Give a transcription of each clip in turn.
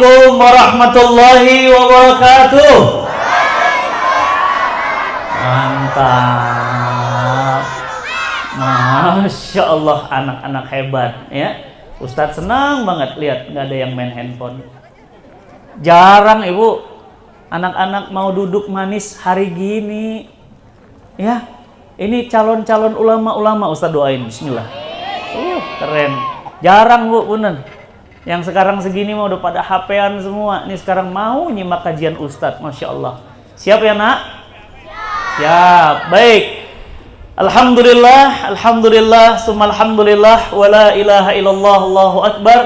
Assalamualaikum warahmatullahi wabarakatuh. Mantap. Masya Allah, anak-anak hebat ya. Ustadz senang banget lihat nggak ada yang main handphone. Jarang ibu anak-anak mau duduk manis hari gini ya. Ini calon-calon ulama-ulama, Ustadz doain bismillah. Keren. Jarang bu, bener. Yang sekarang segini mau udah pada HP-an semua. Ini sekarang mau nyimak kajian Ustadz, Masya Allah. Siap ya nak? Siap. Baik. Alhamdulillah, alhamdulillah, summa alhamdulillah, wa la ilaha illallah, Allahu akbar.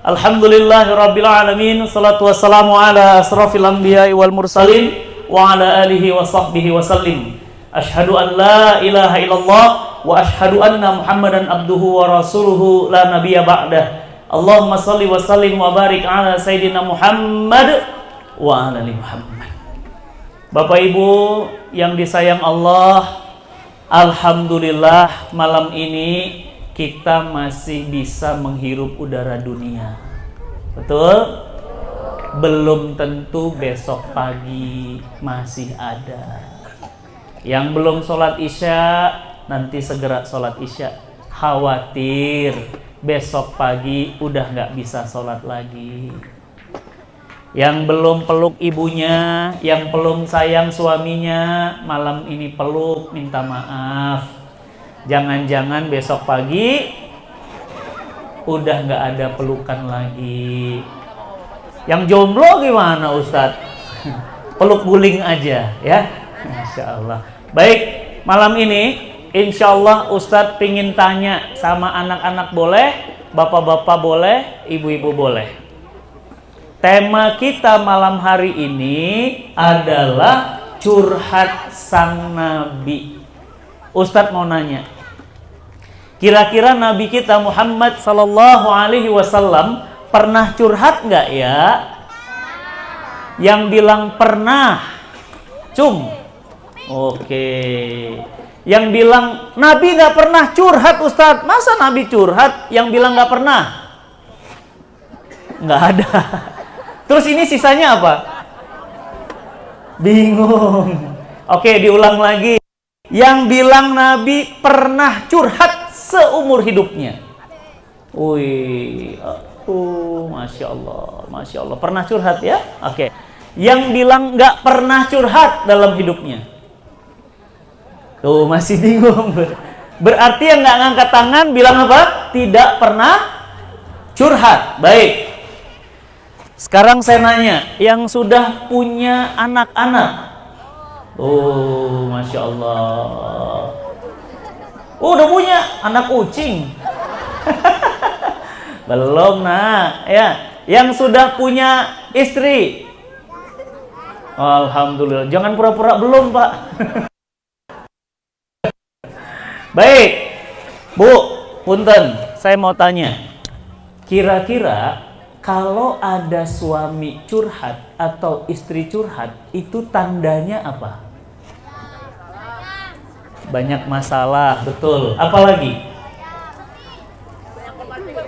Alhamdulillahirabbil alamin. Salatu wassalamu ala asrafil anbiya'i wal mursalin wa ala alihi wa sahbihi wa sallim. Asyhadu an la ilaha illallah wa asyhadu anna Muhammadan abduhu wa rasuluhu la nabiyya ba'dah. Allahumma salli wa sallim wa barik ala sayyidina Muhammad wa ala ali Muhammad. Bapak Ibu yang disayang Allah, alhamdulillah malam ini kita masih bisa menghirup udara dunia. Betul? Belum tentu besok pagi masih ada. Yang belum sholat isya nanti segera sholat isya. Khawatir besok pagi udah nggak bisa sholat lagi. Yang belum peluk ibunya, yang belum sayang suaminya, malam ini peluk, minta maaf. Jangan-jangan besok pagi udah nggak ada pelukan lagi. Yang jomblo gimana Ustadz? Peluk guling aja ya. Masya Allah. Baik, malam ini insya Allah Ustadz pingin tanya sama anak-anak boleh, bapak-bapak boleh, ibu-ibu boleh. Tema kita malam hari ini adalah curhat sang Nabi. Ustadz mau nanya, kira-kira Nabi kita Muhammad Sallallahu Alaihi Wasallam pernah curhat nggak ya? Yang bilang pernah, cum. Oke. Yang bilang Nabi nggak pernah curhat Ustadz, masa Nabi curhat? Yang bilang nggak pernah? Nggak ada. Terus ini sisanya apa? Bingung. Oke, diulang lagi. Yang bilang Nabi pernah curhat seumur hidupnya. Wih, Masya Allah, Masya Allah. Pernah curhat ya? Oke. Yang bilang nggak pernah curhat dalam hidupnya. Tuh, masih bingung. Berarti yang nggak ngangkat tangan bilang apa? Tidak pernah curhat. Baik. Sekarang saya nanya, yang sudah punya anak-anak. Oh, Masya Allah. Oh, udah punya anak kucing. Belum nak. Ya, yang sudah punya istri. Alhamdulillah. Jangan pura-pura belum, Pak. Baik, Bu, punten, saya mau tanya. Kira-kira kalau ada suami curhat atau istri curhat, itu tandanya apa? Banyak masalah, betul. Apalagi?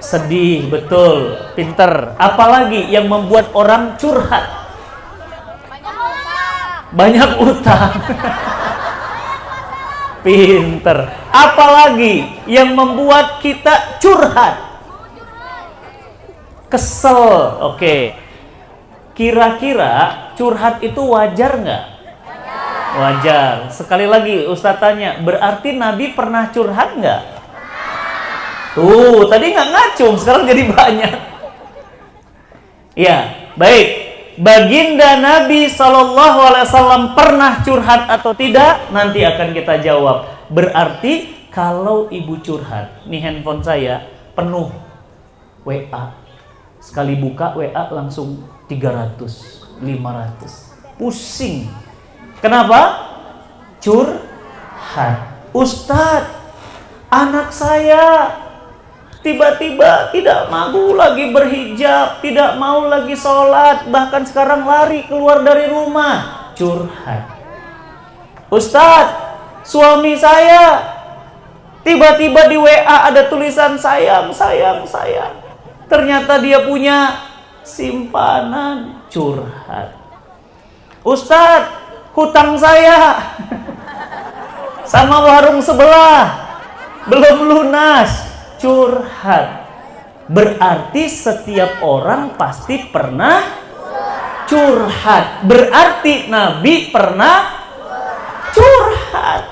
Sedih, betul. Pinter. Apalagi yang membuat orang curhat? Banyak utang. Pinter. Apalagi yang membuat kita curhat? Kesel. Oke. Kira-kira curhat itu wajar nggak? Wajar. Sekali lagi Ustadz tanya, berarti Nabi pernah curhat nggak? Tuh, tadi nggak ngacung, sekarang jadi banyak. Ya, baik. Baginda Nabi SAW pernah curhat atau tidak? Nanti akan kita jawab. Berarti kalau ibu curhat, nih handphone saya penuh WA. Sekali buka WA langsung 300, 500. Pusing. Kenapa? Curhat. Ustadz, anak saya tiba-tiba tidak mau lagi berhijab, tidak mau lagi sholat, bahkan sekarang lari keluar dari rumah. Curhat. Ustadz, suami saya tiba-tiba di WA ada tulisan sayang, sayang, sayang. Ternyata dia punya simpanan, curhat. Ustadz, hutang saya sama warung sebelah belum lunas, curhat. Berarti setiap orang pasti pernah curhat. Berarti Nabi pernah curhat.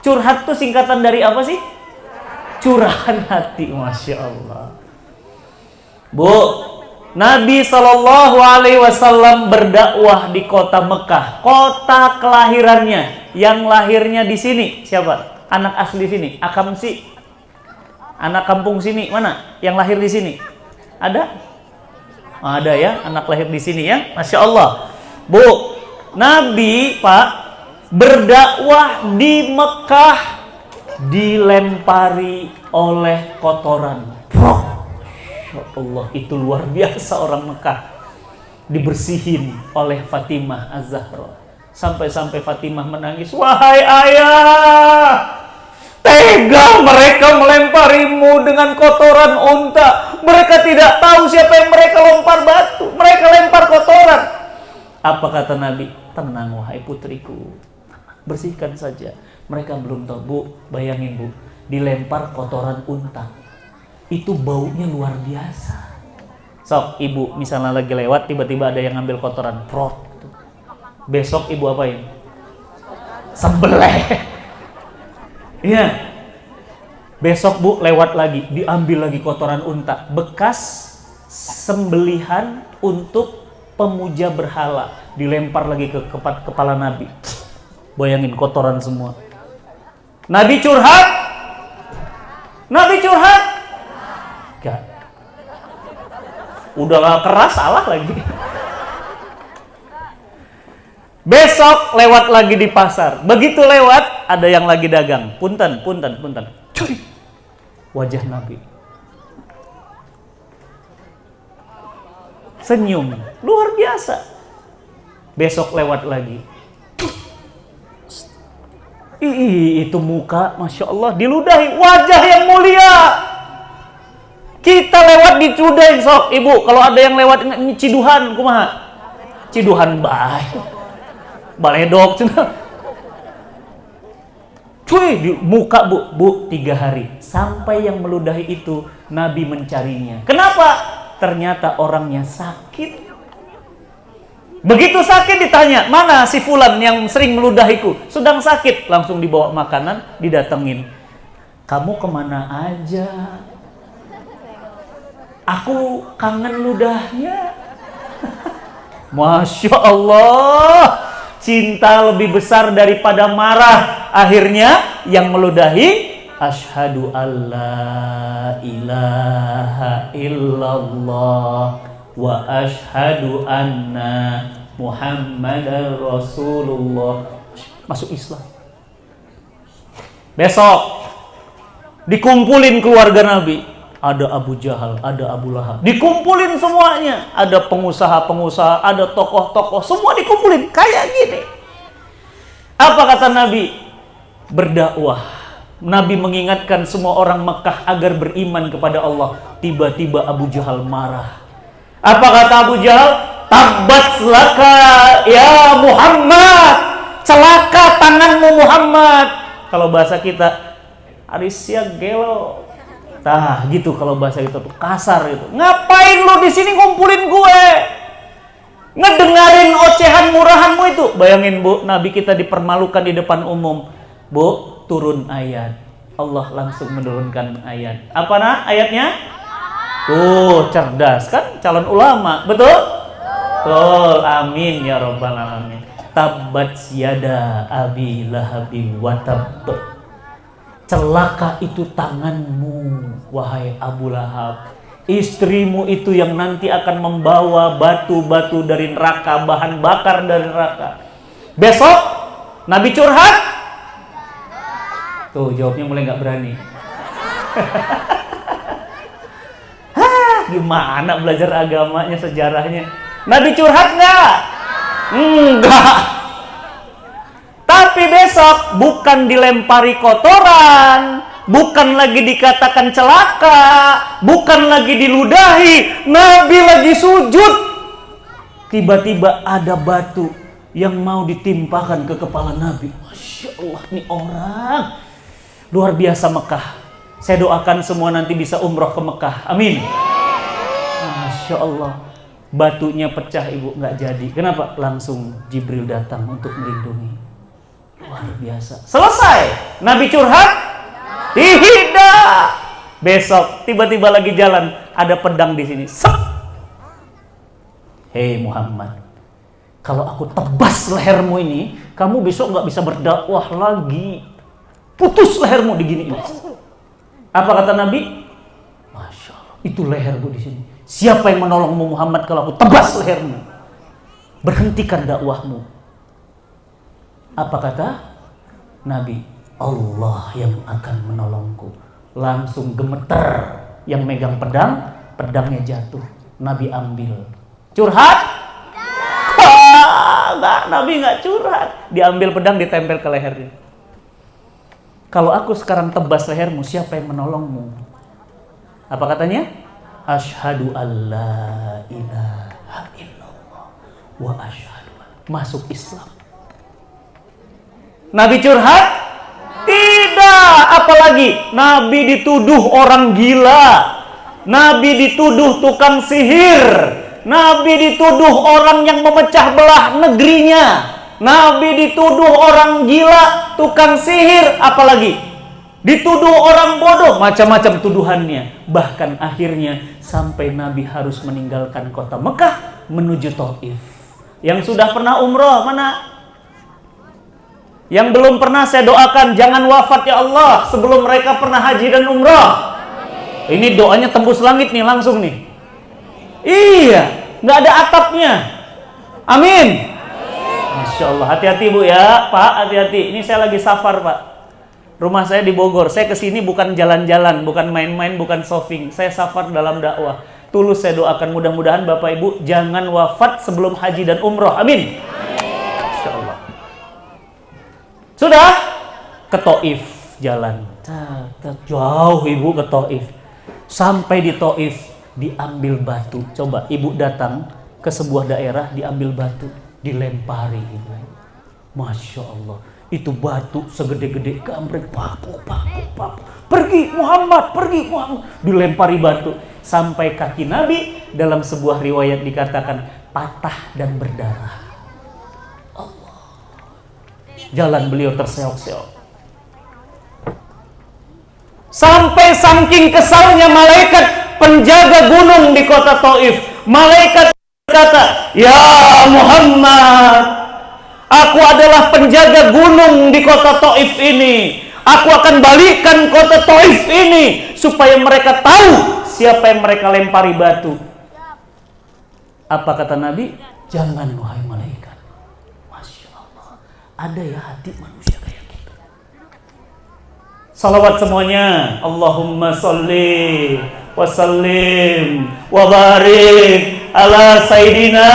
Curhat itu singkatan dari apa sih? Curahan hati. Masya Allah. Bu, Nabi SAW berdakwah di kota Mekah, kota kelahirannya. Yang lahirnya di sini siapa? Anak asli sini, Akamsi. Anak kampung sini mana? Yang lahir di sini? Ada? Ada ya, anak lahir di sini ya. Masya Allah. Bu, Nabi Pak berdakwah di Mekah dilempari oleh kotoran. Masya Allah, itu luar biasa orang Mekah. Dibersihin oleh Fatimah Az-Zahra. Sampai-sampai Fatimah menangis. Wahai ayah, tega mereka melemparimu dengan kotoran unta. Mereka tidak tahu siapa yang mereka lempar batu. Mereka lempar kotoran. Apa kata Nabi? Tenang wahai putriku, bersihkan saja. Mereka belum tahu. Bu, bayangin bu, dilempar kotoran unta. Itu baunya luar biasa. Sok, ibu misalnya lagi lewat, tiba-tiba ada yang ngambil kotoran, prot. Besok ibu apain? Sembelih. Iya. Besok bu lewat lagi, diambil lagi kotoran unta, bekas sembelihan untuk pemuja berhala, dilempar lagi ke kepala Nabi. Bayangin kotoran semua. Nabi curhat? Nabi curhat? Gak. Udah gak keras, salah lagi. Besok lewat lagi di pasar. Begitu lewat, ada yang lagi dagang. Punten. Cuy. Wajah Nabi. Senyum. Luar biasa. Besok lewat lagi. Itu muka, Masya Allah, diludahi. Wajah yang mulia. Kita lewat dicudahin, sok. Ibu, kalau ada yang lewat ciduhan, kumaha? Ciduhan baik. Baledok cuy di muka bu 3 hari sampai yang meludahi itu Nabi mencarinya. Kenapa? Ternyata orangnya sakit. Begitu sakit ditanya, mana si fulan yang sering meludahiku? Sedang sakit. Langsung dibawa makanan, didatengin. Kamu kemana aja? Aku kangen ludahnya. Masya Allah. Cinta lebih besar daripada marah. Akhirnya yang meludahi, asyhadu alla ilaha illallah wa asyhadu anna Muhammadar Rasulullah. Masuk Islam. Besok dikumpulin keluarga Nabi. Ada Abu Jahal, ada Abu Lahab. Dikumpulin semuanya. Ada pengusaha-pengusaha, ada tokoh-tokoh. Semua dikumpulin. Kayak gini. Apa kata Nabi? Berdakwah. Nabi mengingatkan semua orang Mekah agar beriman kepada Allah. Tiba-tiba Abu Jahal marah. Apa kata Abu Jahal? Tabbat laka ya Muhammad. Celaka tanganmu Muhammad. Kalau bahasa kita, Arisya gelo. Nah, gitu kalau bahasa itu tuh kasar itu. Ngapain lu di sini ngumpulin gue? Ngedengerin ocehan murahanmu itu. Bayangin bu, Nabi kita dipermalukan di depan umum. Bu, turun ayat. Allah langsung menurunkan ayat. Apa ayatnya? Tuh, cerdas kan? Calon ulama, betul? Betul, amin ya rabbal alamin. Tabbat yada abi lahabi wa tabb. Celaka itu tanganmu, wahai Abu Lahab. Istrimu itu yang nanti akan membawa batu-batu dari neraka, bahan bakar dari neraka. Besok Nabi curhat. Tuh jawabnya mulai gak berani. Gimana belajar agamanya, sejarahnya? Nabi curhat gak? Enggak. Tapi besok bukan dilempari kotoran, bukan lagi dikatakan celaka, bukan lagi diludahi, Nabi lagi sujud. Tiba-tiba ada batu yang mau ditimpakan ke kepala Nabi. Masya Allah, ini orang luar biasa Mekah. Saya doakan semua nanti bisa umroh ke Mekah. Amin. Masya Allah. Batunya pecah ibu, nggak jadi. Kenapa? Langsung Jibril datang untuk melindungi. Luar biasa. Selesai. Nabi curhat? Tidak. Besok tiba-tiba lagi jalan ada pedang di sini. Sep. Hei Muhammad, kalau aku tebas lehermu ini, kamu besok nggak bisa berdakwah lagi. Putus lehermu diginiin. Apa kata Nabi? Masya Allah, itu lehermu di sini. Siapa yang menolongmu Muhammad kalau aku tebas lehermu? Berhentikan dakwahmu. Apa kata Nabi? Allah yang akan menolongku. Langsung gemeter. Yang megang pedang, pedangnya jatuh. Nabi ambil. Curhat? Enggak, Nabi nggak curhat. Diambil pedang, ditempel ke lehernya. Kalau aku sekarang tebas lehermu, siapa yang menolongmu? Apa katanya? Asyhadu alla ilaha illallah wa asyhadu. Masuk Islam. Nabi curhat? Tidak. Apalagi Nabi dituduh orang gila. Nabi dituduh tukang sihir. Nabi dituduh orang yang memecah belah negerinya. Nabi dituduh orang gila, tukang sihir, apalagi dituduh orang bodoh, macam-macam tuduhannya. Bahkan akhirnya sampai Nabi harus meninggalkan kota Mekah menuju Taif. Yang sudah pernah umroh mana? Yang belum pernah saya doakan jangan wafat ya Allah sebelum mereka pernah haji dan umroh. Ini doanya tembus langit nih langsung nih. Iya, nggak ada atapnya. Amin. Masya Allah, hati-hati Bu ya, Pak, hati-hati. Ini saya lagi safar Pak. Rumah saya di Bogor. Saya kesini bukan jalan-jalan, bukan main-main, bukan shopping. Saya safar dalam dakwah. Tulus saya doakan mudah-mudahan Bapak Ibu jangan wafat sebelum haji dan umroh. Amin. Masya Allah. Sudah ke Taif jalan. Jauh Ibu ke Taif. Sampai di Taif diambil batu. Coba Ibu datang ke sebuah daerah diambil batu, dilempari Ibu. Masya Allah. Itu batu segede-gede gambreng, papu. Pergi Muhammad, pergi Muhammad. Dilempari batu sampai kaki Nabi dalam sebuah riwayat dikatakan patah dan berdarah. Allah. Jalan beliau terseok-seok. Sampai saking kesalnya malaikat penjaga gunung di kota Taif. Malaikat berkata, "Ya Muhammad, aku adalah penjaga gunung di kota Taif ini. Aku akan balikkan kota Taif ini supaya mereka tahu siapa yang mereka lempari batu." Apa kata Nabi? Jangan wahai malaikat. Masya Allah, ada ya hati manusia kayak gitu. Salawat semuanya. Allahumma salli wa sallim wa barik ala Sayyidina.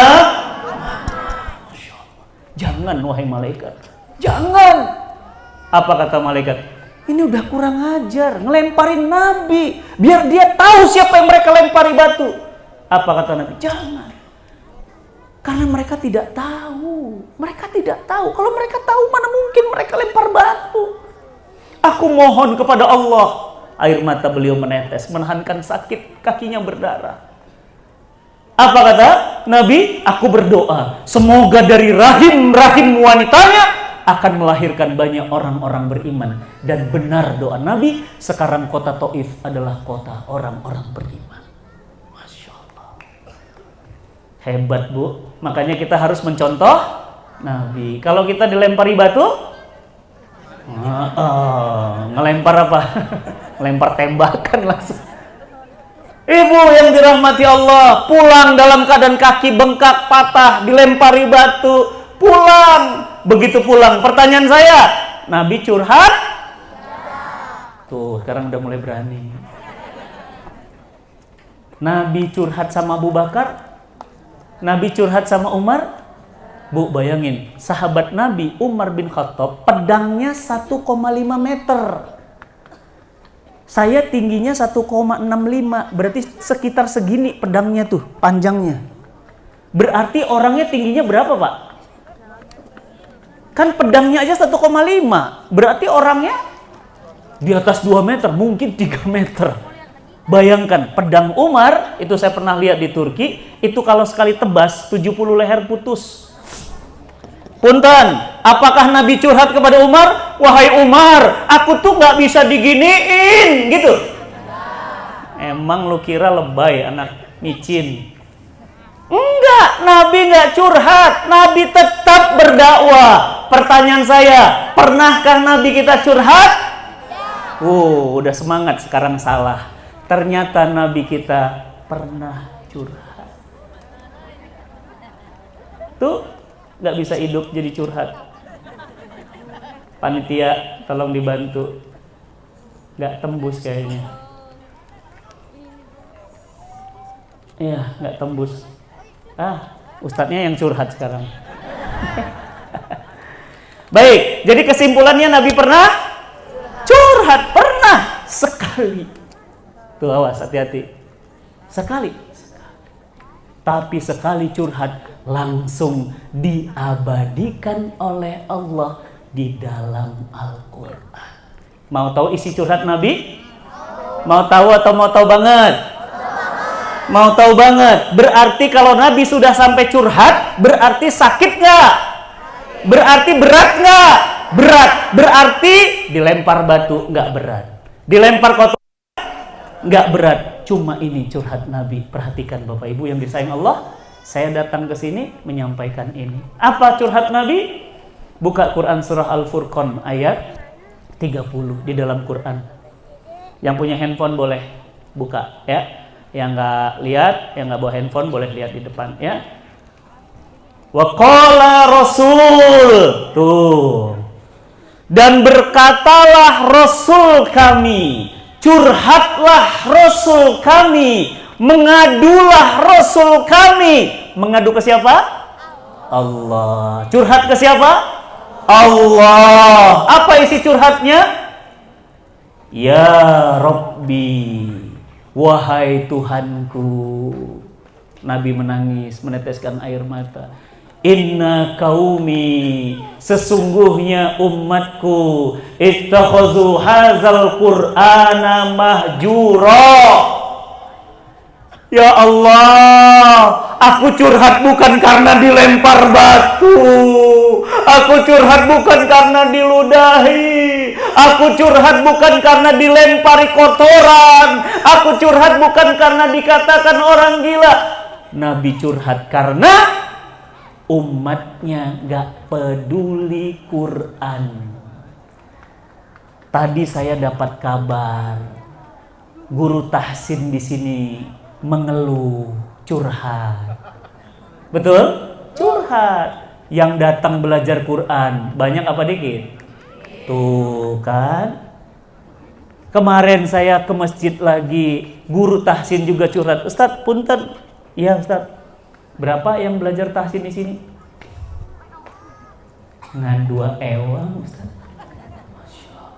Jangan wahai malaikat, jangan. Apa kata malaikat? Ini udah kurang ajar, ngelemparin Nabi biar dia tahu siapa yang mereka lempari batu. Apa kata Nabi? Jangan. Karena mereka tidak tahu. Mereka tidak tahu. Kalau mereka tahu mana mungkin mereka lempar batu. Aku mohon kepada Allah. Air mata beliau menetes, menahankan sakit, kakinya berdarah. Apa kata Nabi? Aku berdoa, semoga dari rahim-rahim wanitanya akan melahirkan banyak orang-orang beriman. Dan benar doa Nabi, sekarang kota Taif adalah kota orang-orang beriman. Masya Allah. Hebat Bu. Makanya kita harus mencontoh Nabi. Kalau kita dilempari batu, ngelempar apa? Ngelempar tembakan langsung. Ibu yang dirahmati Allah, pulang dalam keadaan kaki bengkak, patah, dilempari batu, pulang. Begitu pulang, pertanyaan saya, Nabi curhat? Tuh, sekarang udah mulai berani. Nabi curhat sama Abu Bakar? Nabi curhat sama Umar? Bu, bayangin, sahabat Nabi Umar bin Khattab, pedangnya 1,5 meter. Saya tingginya 1,65, berarti sekitar segini pedangnya tuh, panjangnya. Berarti orangnya tingginya berapa, Pak? Kan pedangnya aja 1,5, berarti orangnya di atas 2 meter, mungkin 3 meter. Bayangkan, pedang Umar, itu saya pernah lihat di Turki, itu kalau sekali tebas, 70 leher putus. Punten, apakah Nabi curhat kepada Umar? Wahai Umar, aku tuh nggak bisa diginiin, gitu. Emang lu kira lebay, anak micin? Enggak, Nabi nggak curhat, Nabi tetap berdakwah. Pertanyaan saya, pernahkah Nabi kita curhat? Udah semangat, sekarang salah. Ternyata Nabi kita pernah curhat. Tuh, nggak bisa hidup jadi curhat. Panitia, tolong dibantu. Nggak tembus kayaknya. Iya, nggak tembus. Ustadznya yang curhat sekarang. Baik, jadi kesimpulannya Nabi pernah curhat, pernah sekali. Tuh awas, hati-hati. Sekali. Tapi sekali curhat langsung diabadikan oleh Allah di dalam Al-Quran. Mau tahu isi curhat Nabi? Mau tahu atau mau tahu banget? Mau tahu banget. Berarti kalau Nabi sudah sampai curhat, berarti sakit nggak? Berarti berat nggak? Berat. Berarti dilempar batu nggak berat. Dilempar kotor nggak berat. Cuma ini curhat Nabi. Perhatikan Bapak Ibu yang disayang Allah. Saya datang ke sini menyampaikan ini. Apa curhat Nabi? Buka Quran surah Al-Furqan ayat 30 di dalam Quran. Yang punya handphone boleh buka ya. Yang nggak lihat, yang nggak bawa handphone boleh lihat di depan ya. Wa qala Rasul. Tuh. Dan berkatalah Rasul kami. Curhatlah Rasul kami, mengadulah Rasul kami. Mengadu ke siapa? Allah. Curhat ke siapa? Allah. Apa isi curhatnya? Ya Rabbi, wahai Tuhanku. Nabi menangis, meneteskan air mata. Inna qaumi, sesungguhnya umatku, ittakhazu hadzal qur'ana mahjura. Ya Allah, aku curhat bukan karena dilempar batu. Aku curhat bukan karena diludahi. Aku curhat bukan karena dilempari kotoran. Aku curhat bukan karena dikatakan orang gila. Nabi curhat karena umatnya gak peduli Quran. Tadi saya dapat kabar guru tahsin di sini mengeluh, curhat. Betul? Curhat. Yang datang belajar Quran banyak apa dikit? Tuh kan. Kemarin saya ke masjid lagi, guru tahsin juga curhat. Ustadz, punten. Iya Ustadz. Berapa yang belajar tahsin di sini? Ngan 2 ewang, Ustaz. Masya Allah.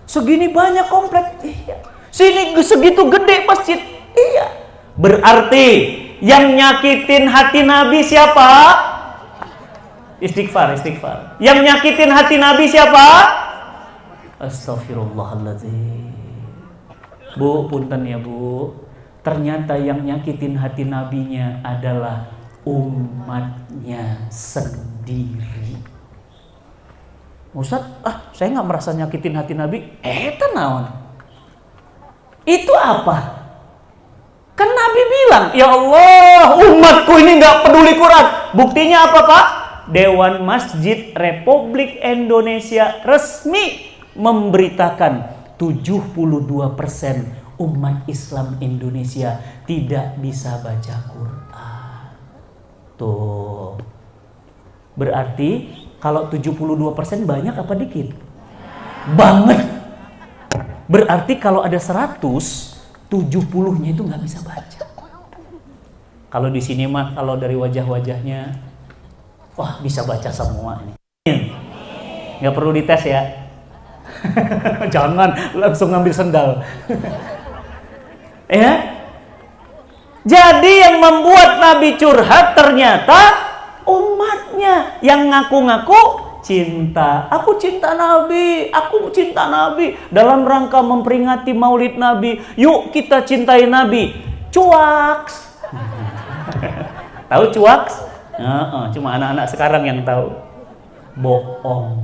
Segini banyak komplek. Iya. Sini segitu gede masjid. Iya. Berarti yang nyakitin hati Nabi siapa? Istighfar, istighfar. Yang nyakitin hati Nabi siapa? Astaghfirullahaladzim. Bu, punten ya Bu. Ternyata yang nyakitin hati nabinya adalah umatnya sendiri. Ustaz, saya nggak merasa nyakitin hati nabi. Naon? Itu apa? Kan Nabi bilang, ya Allah, umatku ini nggak peduli Quran. Buktinya apa Pak? Dewan Masjid Republik Indonesia resmi memberitakan 72% umat Islam Indonesia tidak bisa baca Quran. Tuh. Berarti kalau 72% banyak apa dikit? Banget. Berarti kalau ada 100, 70-nya itu nggak bisa baca. Kalau di sini mah kalau dari wajah-wajahnya, wah bisa baca semua ini. Nggak perlu dites ya. Jangan langsung ngambil sendal. Ya. Jadi yang membuat Nabi curhat ternyata umatnya yang ngaku-ngaku cinta. Aku cinta Nabi, aku cinta Nabi. Dalam rangka memperingati Maulid Nabi, yuk kita cintai Nabi. Cuaks. Tahu cuaks? Cuma anak-anak sekarang yang tahu. Bohong.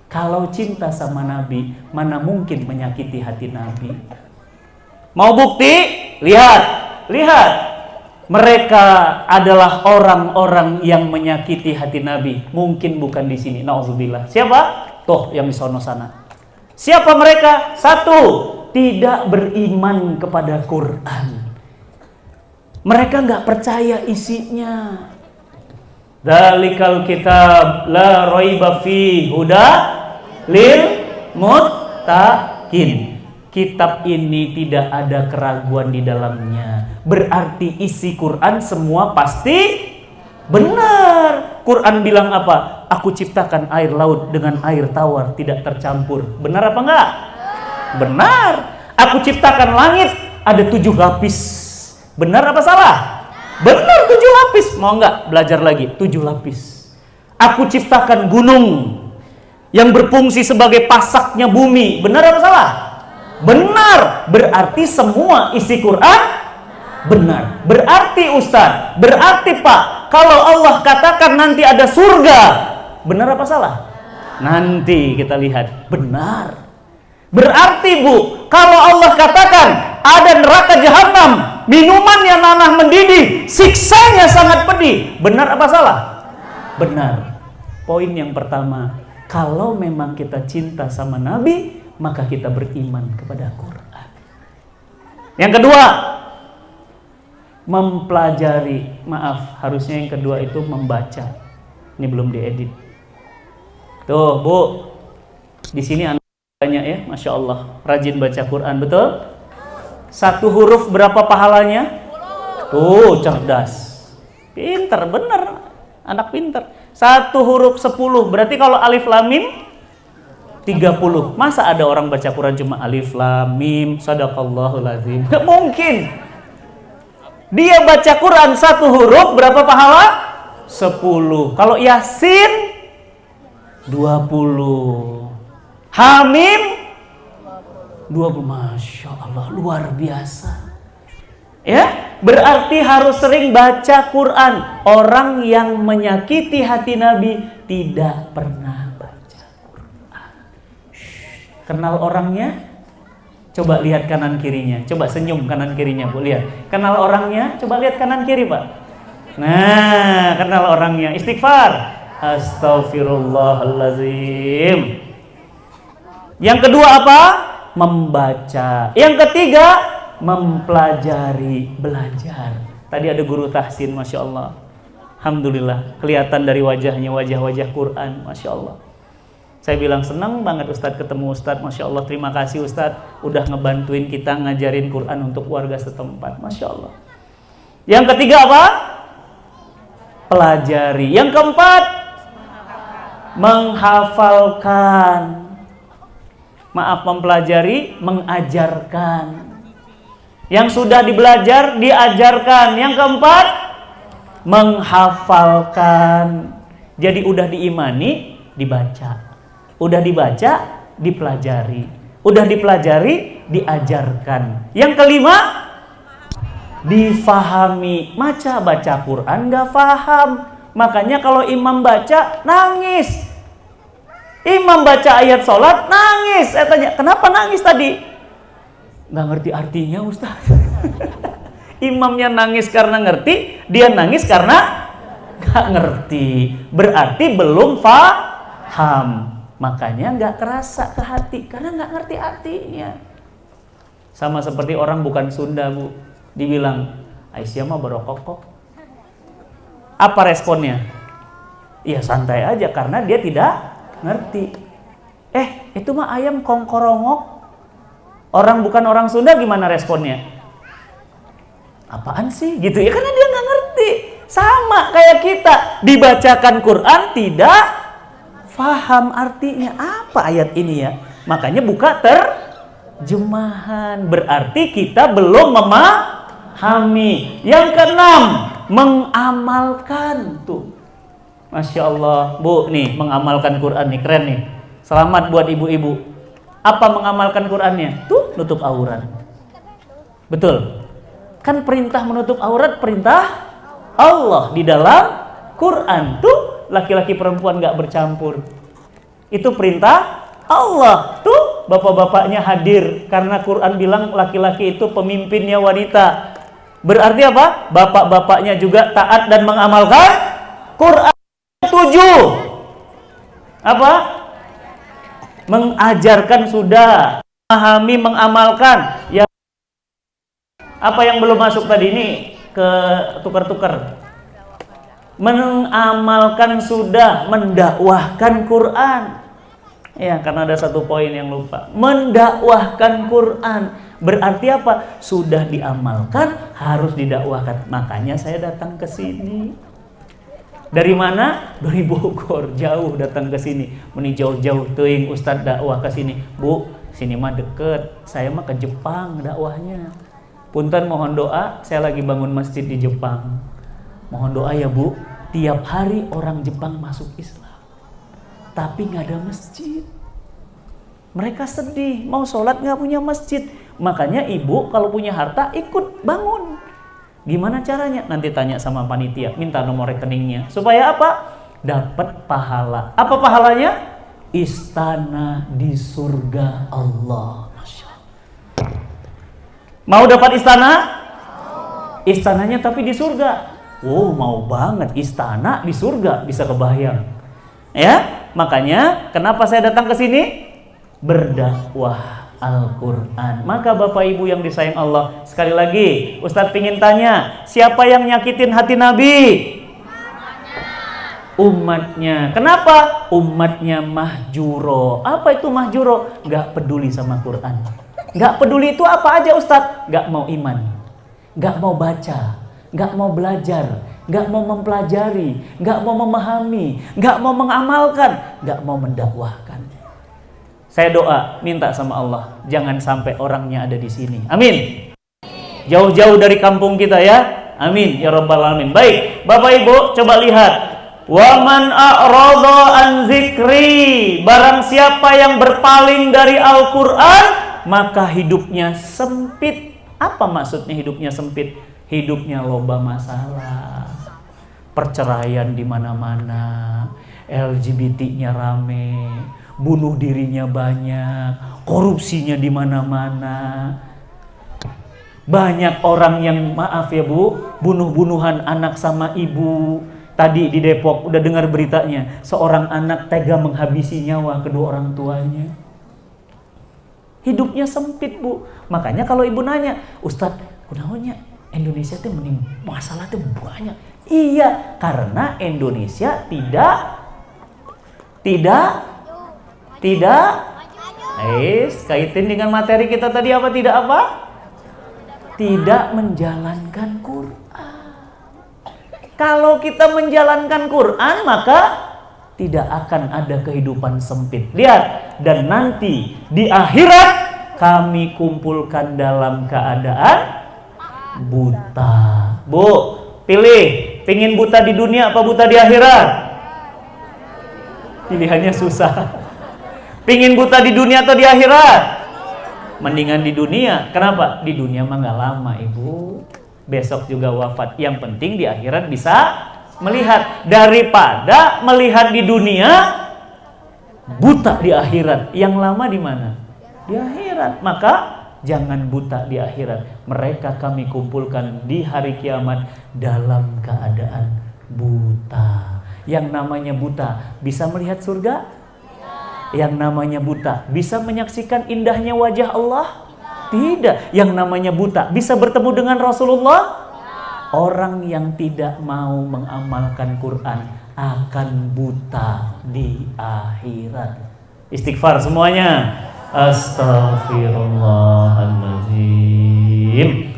Kalau cinta sama Nabi, mana mungkin menyakiti hati Nabi? Mau bukti? Lihat. Mereka adalah orang-orang yang menyakiti hati Nabi. Mungkin bukan di sini. Nauzubillah. Siapa? Tuh yang di sono sana. Siapa mereka? Satu, tidak beriman kepada Quran. Mereka nggak percaya isinya. Dzalikal kitab la raiba fi huda lil muttaqin. Kitab ini tidak ada keraguan di dalamnya. Berarti isi Quran semua pasti benar. Quran bilang apa? Aku ciptakan air laut dengan air tawar tidak tercampur. Benar apa enggak? Benar. Aku ciptakan langit ada 7 lapis. Benar apa salah? Benar, 7 lapis. Mau enggak belajar lagi? 7 lapis. Aku ciptakan gunung yang berfungsi sebagai pasaknya bumi. Benar apa salah? Benar. Berarti semua isi Quran benar. Berarti Ustaz, berarti Pak, kalau Allah katakan nanti ada surga, benar apa salah? Nanti kita lihat. Benar. Berarti Bu, kalau Allah katakan ada neraka jahanam, minumannya nanah mendidih, siksanya sangat pedih, benar apa salah? Benar. Poin yang pertama, kalau memang kita cinta sama Nabi, maka kita beriman kepada Quran. Yang kedua, mempelajari. Maaf, harusnya yang kedua itu membaca. Ini belum diedit. Tuh, Bu. Di sini anak banyak ya, Masya Allah. Rajin baca Quran, betul? 1 huruf berapa pahalanya? Tuh, cerdas. Pinter, bener. Anak pinter. 1 huruf 10. Berarti kalau alif lam mim 30. Masa ada orang baca Quran cuma alif lam mim, sadaqallahul azim? Gak mungkin. Dia baca Quran 1 huruf berapa pahala? 10. Kalau Yasin 20. Hamim 20. Masya Allah, luar biasa. Ya, berarti harus sering baca Quran. Orang yang menyakiti hati Nabi tidak pernah baca Quran. Kenal orangnya? Coba lihat kanan kirinya. Coba senyum kanan kirinya, Bu. Lihat. Kenal orangnya? Coba lihat kanan kiri, Pak. Nah, kenal orangnya. Istighfar. Astaghfirullahalazim. Yang kedua apa? Membaca. Yang ketiga, mempelajari, belajar. Tadi ada guru tahsin, Masya Allah. Alhamdulillah, kelihatan dari wajahnya, wajah-wajah Quran, Masya Allah. Saya bilang senang banget Ustadz ketemu Ustadz. Masya Allah, terima kasih Ustadz udah ngebantuin kita ngajarin Quran untuk warga setempat. Masya Allah. Yang ketiga apa? Pelajari. Yang keempat, menghafalkan. Maaf, mempelajari, mengajarkan. Yang sudah dibelajar, diajarkan. Yang keempat, menghafalkan. Jadi udah diimani, dibaca. Udah dibaca, dipelajari. Udah dipelajari, diajarkan. Yang kelima, difahami. Baca Quran gak faham. Makanya kalau imam baca, nangis. Imam baca ayat sholat, nangis. Saya tanya, kenapa nangis tadi? Gak ngerti artinya Ustaz. Imamnya nangis karena ngerti, dia nangis karena gak ngerti. Berarti belum paham. Makanya gak kerasa ke hati karena gak ngerti artinya. Sama seperti orang bukan Sunda, Bu. Dibilang, Aisyah mah barokok. Apa responnya? Ya santai aja karena dia tidak ngerti. Itu mah ayam kongkorongok. Orang bukan orang Sunda gimana responnya? Apaan sih? Gitu ya, karena dia nggak ngerti. Sama kayak kita, dibacakan Quran tidak paham artinya. Apa ayat ini ya? Makanya buka terjemahan. Berarti kita belum memahami. Yang keenam, mengamalkan tuh. Masya Allah, Bu, nih mengamalkan Quran nih, keren nih. Selamat buat ibu-ibu. Apa mengamalkan Qurannya? Tuh, nutup aurat. Betul. Kan perintah menutup aurat perintah Allah di dalam Quran. Tuh, laki-laki perempuan gak bercampur. Itu perintah Allah. Tuh, bapak-bapaknya hadir karena Quran bilang laki-laki itu pemimpinnya wanita. Berarti apa? Bapak-bapaknya juga taat dan mengamalkan Quran. 7. Apa? Mengajarkan sudah, memahami, mengamalkan. Ya, apa yang belum masuk tadi ini ke tukar-tukar. Mengamalkan sudah, mendakwahkan Quran. Ya, karena ada satu poin yang lupa. Mendakwahkan Quran berarti apa? Sudah diamalkan, harus didakwahkan. Makanya saya datang ke sini. Dari mana? Dari Bogor, jauh datang ke sini. Meni jauh-jauh teuing Ustadz dakwah ke sini. Bu, sini mah deket. Saya mah ke Jepang dakwahnya. Punten mohon doa, saya lagi bangun masjid di Jepang. Mohon doa ya Bu. Tiap hari orang Jepang masuk Islam, tapi nggak ada masjid. Mereka sedih, mau sholat nggak punya masjid. Makanya ibu kalau punya harta ikut bangun. Gimana caranya? Nanti tanya sama panitia, minta nomor rekeningnya. Supaya apa? Dapat pahala. Apa pahalanya? Istana di surga Allah. Masya Allah. Mau dapat istana? Istananya tapi di surga. Oh, mau banget istana di surga, bisa kebayang. Ya, makanya kenapa saya datang ke sini? Berdakwah Al-Quran. Maka Bapak Ibu yang disayang Allah, sekali lagi Ustadz ingin tanya, siapa yang nyakitin hati Nabi? Umatnya. Kenapa? Umatnya mahjuro. Apa itu mahjuro? Gak peduli sama Quran. Gak peduli itu apa aja Ustadz? Gak mau iman, gak mau baca, gak mau belajar, gak mau mempelajari, gak mau memahami, gak mau mengamalkan, gak mau mendakwahkan. Saya doa, minta sama Allah, jangan sampai orangnya ada di sini. Amin. Jauh-jauh dari kampung kita ya. Amin ya rabbal alamin. Baik, Bapak Ibu coba lihat. Wa man a'rada an zikri, barang siapa yang berpaling dari Al-Qur'an, maka hidupnya sempit. Apa maksudnya hidupnya sempit? Hidupnya loba masalah. Perceraian di mana-mana, LGBT-nya rame, bunuh dirinya banyak, korupsinya di mana-mana. Banyak orang yang maaf ya Bu, bunuh-bunuhan anak sama ibu. Tadi di Depok udah dengar beritanya, seorang anak tega menghabisi nyawa kedua orang tuanya. Hidupnya sempit Bu. Makanya kalau ibu nanya, Ustadz, kunaonnya Indonesia tuh masalah tuh banyak. Iya, karena Indonesia tidak kaitin dengan materi kita tadi apa? Tidak menjalankan Quran. Kalau kita menjalankan Quran, maka tidak akan ada kehidupan sempit. Lihat, dan nanti di akhirat kami kumpulkan dalam keadaan buta. Bu, pilih, pingin buta di dunia apa buta di akhirat? Pilihannya susah. Pingin buta di dunia atau di akhirat? Mendingan di dunia. Kenapa? Di dunia mah gak lama Ibu, besok juga wafat. Yang penting di akhirat bisa melihat. Daripada melihat di dunia, buta di akhirat. Yang lama di mana? Di akhirat. Maka jangan buta di akhirat. Mereka kami kumpulkan di hari kiamat dalam keadaan buta. Yang namanya buta bisa melihat surga? Yang namanya buta bisa menyaksikan indahnya wajah Allah? Tidak. Yang namanya buta bisa bertemu dengan Rasulullah? Orang yang tidak mau mengamalkan Quran akan buta di akhirat. Istighfar semuanya. Astaghfirullahaladzim.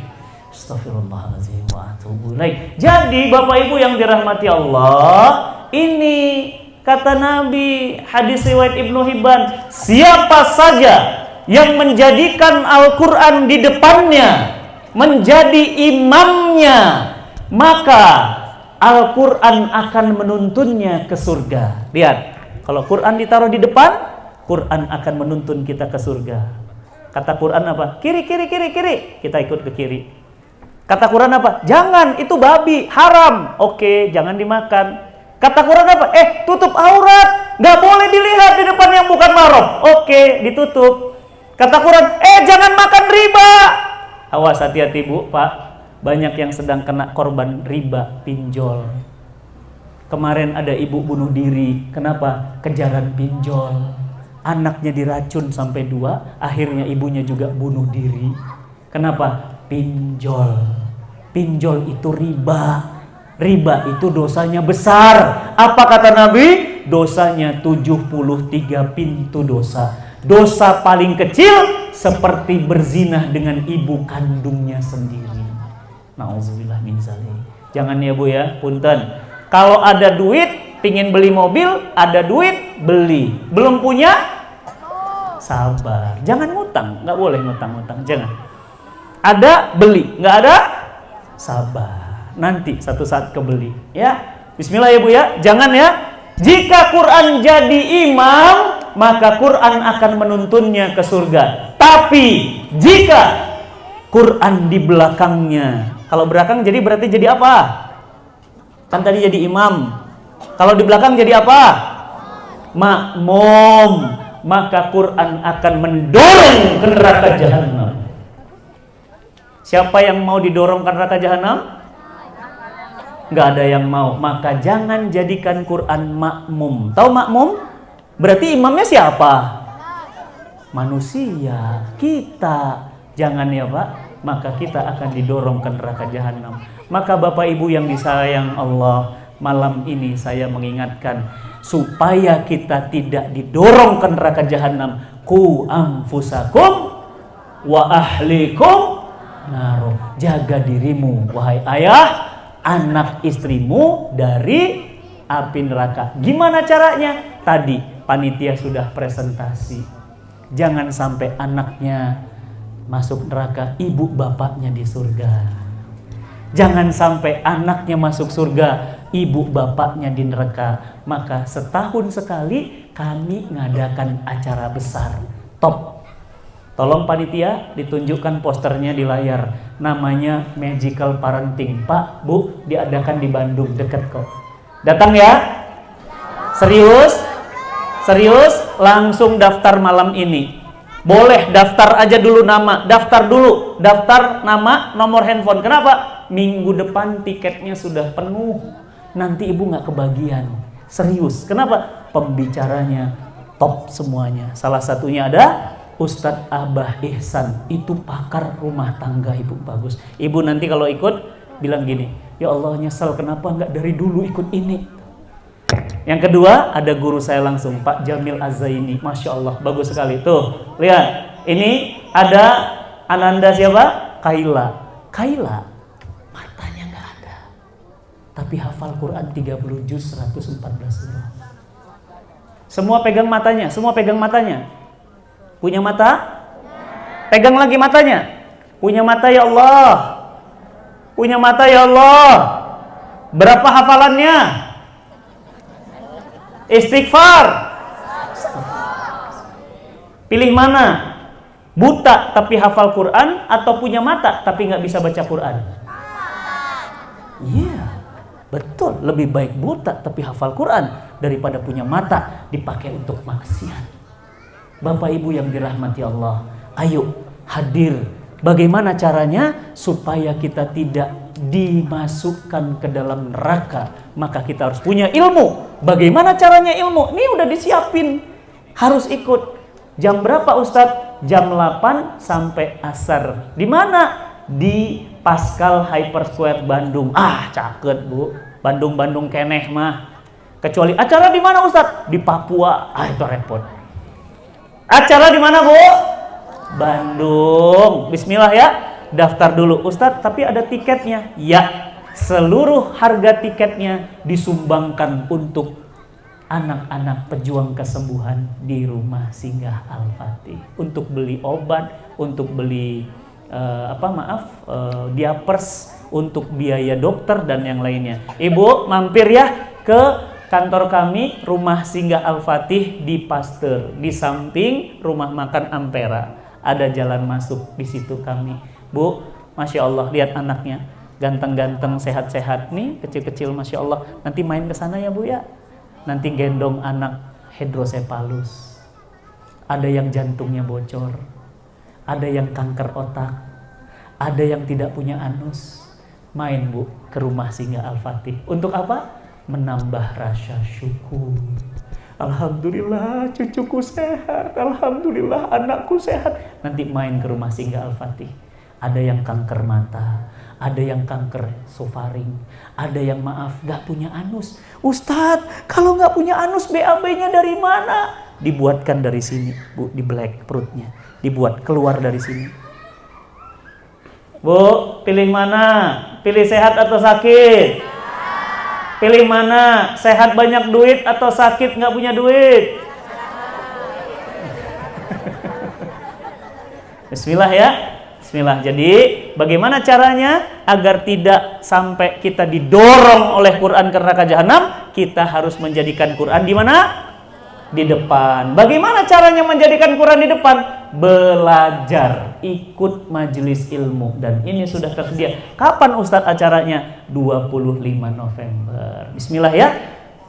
Astaghfirullahaladzim wa atubu ilaih. Jadi Bapak Ibu yang dirahmati Allah, ini kata Nabi, hadis riwayat Ibnu Hibban, siapa saja yang menjadikan Al-Quran di depannya, menjadi imamnya, maka Al-Quran akan menuntunnya ke surga. Lihat, kalau Quran ditaruh di depan, Quran akan menuntun kita ke surga. Kata Quran apa? Kiri, kiri, kiri, kiri. Kita ikut ke kiri. Kata Quran apa? Jangan, itu babi, haram. Oke, jangan dimakan. Kata Quran apa? Tutup aurat. Nggak boleh dilihat di depan yang bukan mahram. Oke, ditutup. Kata Quran, jangan makan riba. Awas, hati-hati Bu, Pak. Banyak yang sedang kena korban riba, pinjol. Kemarin ada ibu bunuh diri. Kenapa? Kejaran pinjol. Anaknya diracun sampai 2, akhirnya ibunya juga bunuh diri. Kenapa? Pinjol. Pinjol itu riba. Riba itu dosanya besar. Apa kata Nabi? Dosanya 73 pintu dosa. Dosa paling kecil seperti berzina dengan ibu kandungnya sendiri. Nauzubillah min zalik. Jangan ya Bu ya, punten. Kalau ada duit, pingin beli mobil, ada duit, beli. Belum punya, sabar. Jangan ngutang, nggak boleh ngutang-ngutang, jangan. Ada, beli. Nggak ada, sabar. Nanti satu saat kebeli. Ya, bismillah ya Bu ya, jangan ya. Jika Quran jadi imam, maka Quran akan menuntunnya ke surga. Tapi jika Quran di belakangnya, kalau belakang jadi berarti jadi apa? Kan tadi jadi imam. Kalau di belakang jadi apa? Makmum. Maka Quran akan mendorong ke neraka jahanam. Siapa yang mau didorong ke neraka jahanam? Nggak ada yang mau. Maka jangan jadikan Quran makmum. Tahu makmum? Berarti imamnya siapa? Manusia, kita. Jangan ya Pak, maka kita akan didorong ke neraka jahanam. Maka Bapak Ibu yang disayang Allah, malam ini saya mengingatkan supaya kita tidak didorong ke neraka jahanam. Qu anfusakum wa ahlikum naro. Jaga dirimu wahai ayah, anak istrimu dari api neraka. Gimana caranya? Tadi panitia sudah presentasi. Jangan sampai anaknya masuk neraka, ibu bapaknya di surga. Jangan sampai anaknya masuk surga, ibu bapaknya di neraka. Maka setahun sekali kami ngadakan acara besar. Top. Tolong panitia ditunjukkan posternya di layar. Namanya Magical Parenting. Pak, Bu, diadakan di Bandung, deket kok. Datang ya? Serius? Serius? Langsung daftar malam ini. Boleh daftar aja dulu nama, daftar dulu, daftar nama, nomor handphone. Kenapa? Minggu depan tiketnya sudah penuh. Nanti ibu nggak kebagian. Serius. Kenapa? Pembicaranya top semuanya. Salah satunya ada Ustadz Abah Ihsan. Itu pakar rumah tangga ibu, bagus. Ibu nanti kalau ikut bilang gini, ya Allah nyesel kenapa nggak dari dulu ikut ini. Yang kedua, ada guru saya langsung, Pak Jamil Az-Zaini. Masya Allah, bagus sekali. Tuh, lihat. Ini ada Ananda siapa? Kaila. Kaila, matanya nggak ada. Tapi hafal Quran 30 juz, 114 surah. Semua pegang matanya, semua pegang matanya. Punya mata? Pegang lagi matanya. Punya mata ya Allah. Punya mata ya Allah. Berapa hafalannya? Istighfar. Pilih mana? Buta tapi hafal Quran atau punya mata tapi nggak bisa baca Quran? Iya, betul. Lebih baik buta tapi hafal Quran daripada punya mata dipakai untuk maksiat. Bapak Ibu yang dirahmati Allah, ayo hadir. Bagaimana caranya supaya kita tidak dimasukkan ke dalam neraka? Maka kita harus punya ilmu. Bagaimana caranya ilmu? Ini udah disiapin. Harus ikut. Jam berapa Ustadz? Jam 8 sampai asar. Di mana? Di Pascal Hyper Square Bandung. Ah, caket Bu. Bandung-Bandung keneh mah. Kecuali acara di mana Ustadz? Di Papua. Ah, itu repot. Acara di mana Bu? Bandung. Bismillah ya. Daftar dulu Ustadz, tapi ada tiketnya. Ya, seluruh harga tiketnya disumbangkan untuk anak-anak pejuang kesembuhan di rumah singgah Al-Fatih untuk beli obat, untuk beli diapers, untuk biaya dokter dan yang lainnya. Ibu mampir ya ke kantor kami, rumah singgah Al-Fatih di Pasteur, di samping rumah makan Ampera. Ada jalan masuk di situ kami. Bu, Masya Allah, lihat anaknya, ganteng-ganteng, sehat-sehat nih, kecil-kecil, Masya Allah. Nanti main ke sana ya Bu ya. Nanti gendong anak hidrosepalus. Ada yang jantungnya bocor, ada yang kanker otak, ada yang tidak punya anus. Main Bu ke rumah singgah Al-Fatih. Untuk apa? Menambah rasa syukur. Alhamdulillah cucuku sehat, alhamdulillah anakku sehat. Nanti main ke rumah singgah Al-Fatih. Ada yang kanker mata, ada yang kanker sofaring, ada yang maaf gak punya anus. Ustadz, kalau gak punya anus BAB-nya dari mana? Dibuatkan dari sini Bu, di black perutnya, dibuat keluar dari sini. Bu, pilih mana? Pilih sehat atau sakit? Pilih mana? Sehat banyak duit atau sakit gak punya duit? Bismillah ya. Bismillah. Jadi bagaimana caranya agar tidak sampai kita didorong oleh Quran ke neraka jahanam? Kita harus menjadikan Quran di mana? Di depan. Bagaimana caranya menjadikan Quran di depan? Belajar, ikut majelis ilmu, dan ini sudah tersedia. Kapan Ustadz acaranya? 25 November. Bismillah ya.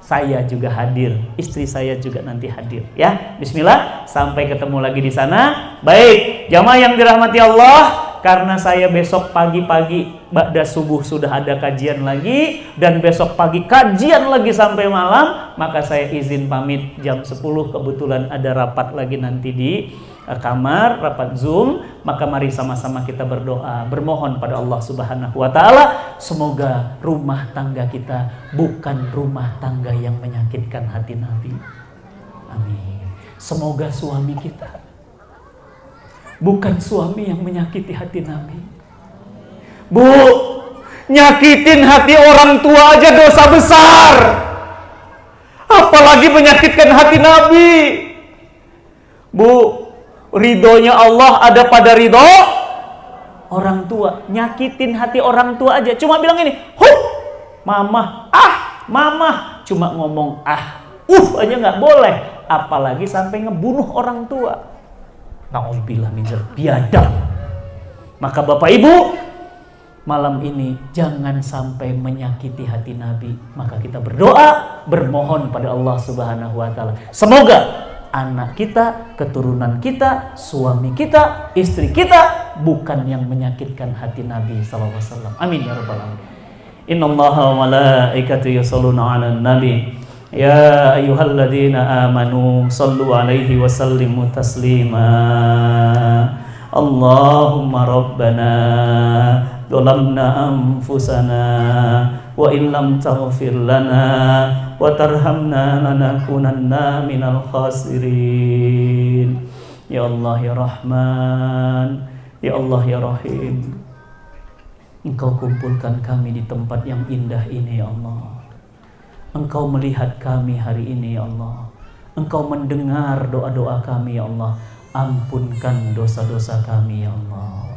Saya juga hadir, istri saya juga nanti hadir ya. Bismillah, sampai ketemu lagi di sana. Baik, jamaah yang dirahmati Allah, karena saya besok pagi-pagi ba'da subuh sudah ada kajian lagi, dan besok pagi kajian lagi sampai malam, maka saya izin pamit jam 10. Kebetulan ada rapat lagi nanti di kamar, rapat Zoom. Maka mari sama-sama kita berdoa, bermohon pada Allah Subhanahu wa Ta'ala, semoga rumah tangga kita bukan rumah tangga yang menyakitkan hati Nabi. Amin. Semoga suami kita bukan suami yang menyakiti hati Nabi. Bu, nyakitin hati orang tua aja dosa besar, apalagi menyakitkan hati Nabi. Bu, ridhonya Allah ada pada ridho orang tua. Nyakitin hati orang tua aja, cuma bilang ini, mama, mama, cuma ngomong aja nggak boleh, apalagi sampai ngebunuh orang tua. Na'udzubillah min dzalik, biadab. Maka Bapak Ibu, malam ini jangan sampai menyakiti hati Nabi. Maka kita berdoa, bermohon pada Allah Subhanahu wa Ta'ala, semoga anak kita, keturunan kita, suami kita, istri kita bukan yang menyakitkan hati Nabi sallallahu alaihi wasallam. Amin ya rabbal alamin. Innallaha wa malaikatahu yusholluna 'alan nabi. Ya ayyuhalladzina amanu shallu 'alaihi wa sallimu taslima. Allahumma rabbana zalamna anfusana wa illam taghfir lana wa tarhamna lanakunanna minal khasirin. Ya Allah ya Rahman, ya Allah ya Rahim, Engkau kumpulkan kami di tempat yang indah ini ya Allah. Engkau melihat kami hari ini ya Allah. Engkau mendengar doa-doa kami ya Allah. Ampunkan dosa-dosa kami ya Allah.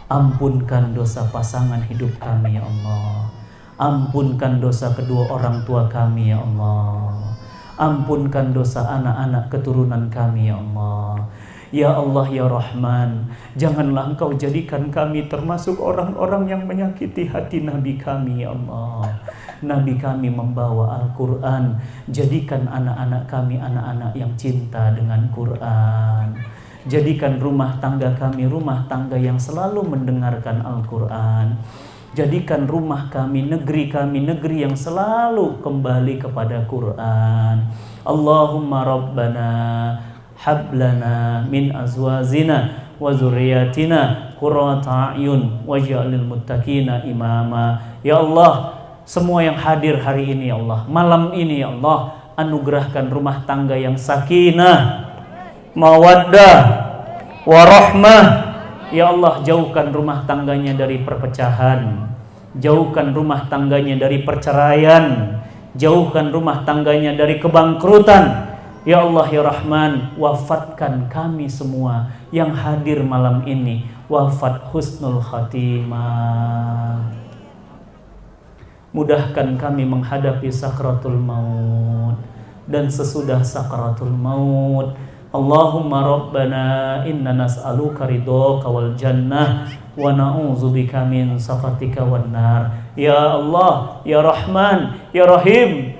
Ampunkan dosa pasangan hidup kami ya Allah. Ampunkan dosa kedua orang tua kami ya Allah. Ampunkan dosa anak-anak keturunan kami ya Allah. Ya Allah ya Rahman, janganlah Engkau jadikan kami termasuk orang-orang yang menyakiti hati Nabi kami ya Allah. Nabi kami membawa Al-Quran, jadikan anak-anak kami anak-anak yang cinta dengan Quran. Jadikan rumah tangga kami rumah tangga yang selalu mendengarkan Al-Quran. Jadikan rumah kami, negeri yang selalu kembali kepada Quran. Allahumma Rabbana hablana min azwazina wa zurriyatina qurrata a'yun waj'alil muttaqina imama. Ya Allah, semua yang hadir hari ini ya Allah, malam ini ya Allah, anugerahkan rumah tangga yang sakinah, mawaddah, warahmah. Ya Allah, jauhkan rumah tangganya dari perpecahan, jauhkan rumah tangganya dari perceraian, jauhkan rumah tangganya dari kebangkrutan. Ya Allah ya Rahman, wafatkan kami semua yang hadir malam ini wafat husnul khatimah. Mudahkan kami menghadapi sakratul maut dan sesudah sakratul maut. Allahumma rabbana inna nas'aluka ridhaka wal jannah wa na'udzubika min sakhatika wan nar. Ya Allah, ya Rahman, ya Rahim,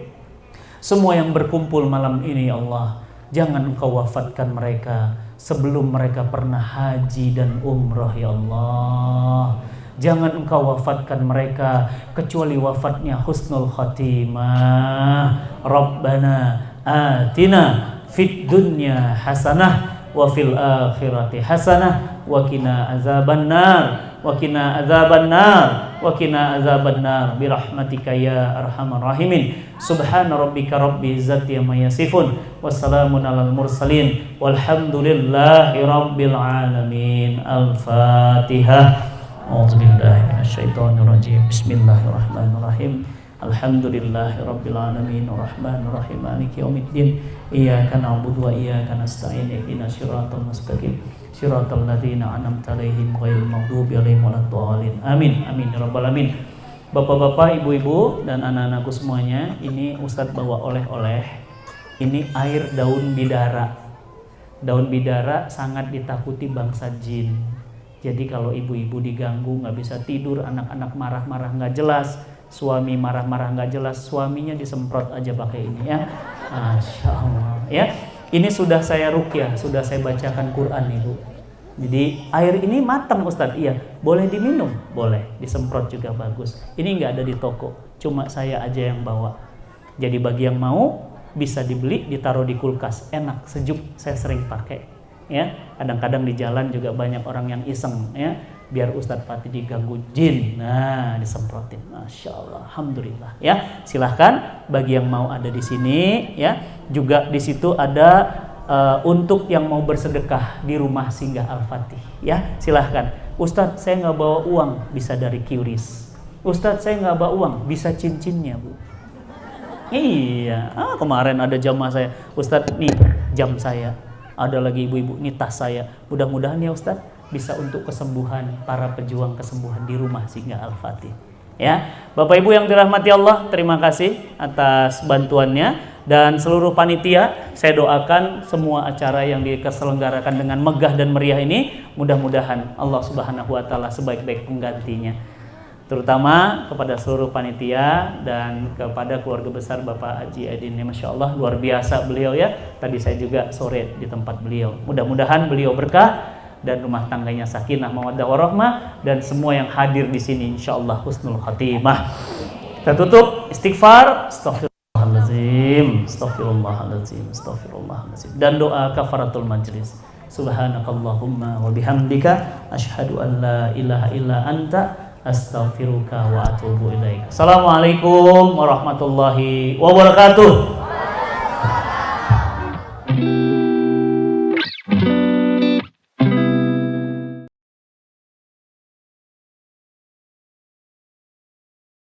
semua yang berkumpul malam ini ya Allah, jangan Engkau wafatkan mereka sebelum mereka pernah haji dan umrah ya Allah. Jangan Engkau wafatkan mereka kecuali wafatnya husnul khatimah. Rabbana atina fid dunya hasanah wa fil akhirati hasanah wa qina azabannar wa qina azabannar wa qina azabannar birahmatika ya arhamar rahimin. Subhana rabbika rabbil izzati amma yasifun wassalamun alal mursalin walhamdulillahi rabbil alamin. Al-Fatihah. A'udzubillahi minasyaitonirrajim. Bismillahirrahmanirrahim. Alhamdulillahirabbil alamin arrahmanir rahim maliki yaumiddin. Iyyaka na'budu wa iyyaka nasta'in. Ihdinas siratal mustaqim. Siratal ladzina an'amta 'alaihim ghairil maghdubi 'alaihim waladdallin. Amin. Amin ya rabbal alamin. Bapak-bapak, ibu-ibu dan anak-anakku semuanya, ini Ustadz bawa oleh-oleh. Ini air daun bidara. Daun bidara sangat ditakuti bangsa jin. Jadi kalau ibu-ibu diganggu, nggak bisa tidur, anak-anak marah-marah nggak jelas, suami marah-marah nggak jelas, suaminya disemprot aja pakai ini ya. Masya Allah ya. Ini sudah saya ruqyah, sudah saya bacakan Quran ibu. Jadi air ini matang Ustadz, iya. Boleh diminum? Boleh. Disemprot juga bagus. Ini nggak ada di toko, cuma saya aja yang bawa. Jadi bagi yang mau bisa dibeli, ditaruh di kulkas, enak, sejuk. Saya sering pakai. Ya, kadang-kadang di jalan juga banyak orang yang iseng ya, biar Ustadz Fatih diganggu jin, nah disemprotin. Masya Allah, alhamdulillah ya. Silahkan bagi yang mau ada di sini ya. Juga di situ ada untuk yang mau bersedekah di rumah singgah Al-Fatih ya. Silahkan. Ustadz saya nggak bawa uang, bisa dari QRIS. Ustadz saya nggak bawa uang, bisa cincinnya bu. Iya, kemarin ada jamaah saya, Ustadz nih jam saya. Ada lagi ibu-ibu, ini tas saya. Mudah-mudahan ya Ustadz bisa untuk kesembuhan para pejuang kesembuhan di rumah singgah Al-Fatih. Ya, Bapak Ibu yang dirahmati Allah, terima kasih atas bantuannya dan seluruh panitia. Saya doakan semua acara yang diselenggarakan dengan megah dan meriah ini, mudah-mudahan Allah Subhanahu wa taala sebaik-baik penggantinya. Terutama kepada seluruh panitia dan kepada keluarga besar Bapak Haji Aidin. Masya Allah luar biasa beliau ya. Tadi saya juga sore di tempat beliau. Mudah-mudahan beliau berkah dan rumah tangganya sakinah mawaddah warahmah dan semua yang hadir di sini insya Allah husnul khatimah. Kita tutup istighfar, astaghfirullahaladzim, astaghfirullahaladzim, astaghfirullahaladzim, dan doa kafaratul majlis. Subhanakallahumma wa bihamdika asyhadu an la ilaha illa anta astaghfiruka wa atubu ilaik. Assalamualaikum warahmatullahi wabarakatuh.